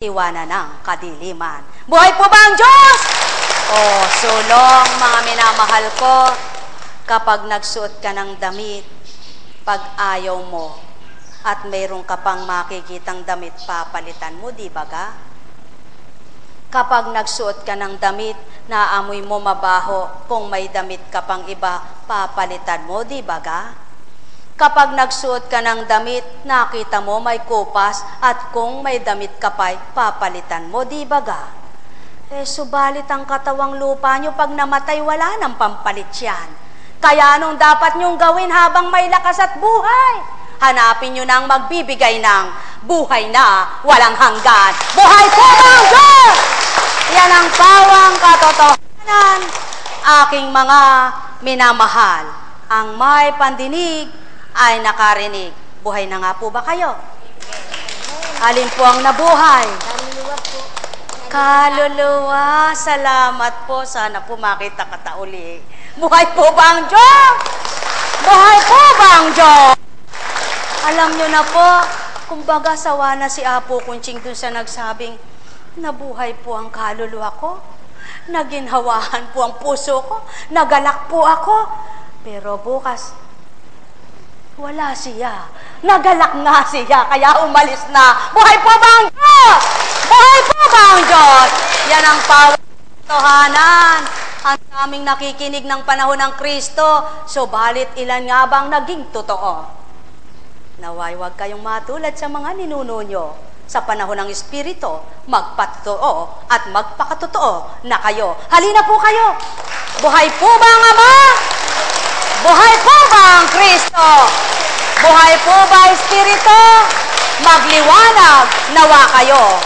iwanan ng kadiliman. Buhay po ba ang Diyos? O sulong, mga minamahal ko, kapag nagsuot ka ng damit, pag ayaw mo, at mayroon ka pang makikitang damit, papalitan mo, di ba ga? Kapag nagsuot ka ng damit, naamoy mo mabaho, kung may damit ka pang iba, papalitan mo, di ba ga? Kapag nagsuot ka ng damit, nakita mo may kupas, at kung may damit ka pa, papalitan mo, di ba ga? Subalit ang katawang lupa nyo, pag namatay, wala nang pampalit yan. Kaya anong dapat nyong gawin habang may lakas at buhay? Hanapin nyo nang magbibigay ng buhay na walang hanggan. Buhay po ba ang Diyos? Yan ang pawang katotohanan, aking mga minamahal. Ang may pandinig ay nakarinig. Buhay na nga po ba kayo? Alin po ang nabuhay? Kaluluwa. Salamat po. Sana po makita ka uli. Buhay po ba ang Diyos? Buhay po ba ang Diyos? Alam nyo na po, kumbaga sawa na si Apo Kunching dun sa nagsabing, nabuhay po ang kaluluwa ko, naginhawahan po ang puso ko, nagalak po ako. Pero bukas, wala siya. Nagalak nga siya, kaya umalis na. Buhay po ba ang Diyos? Buhay po ba ang Diyos? Yan ang pawatohanan. Ang daming nakikinig ng panahon ng Kristo, subalit ilan nga bang naging totoo? Naway, huwag kayong matulad sa mga ninuno nyo. Sa panahon ng Espiritu, magpatotoo at magpakatotoo na kayo. Halina po kayo. Buhay po ba ang Ama? Buhay po ba ang Kristo? Buhay po ba Espiritu? Magliwanag nawa kayo.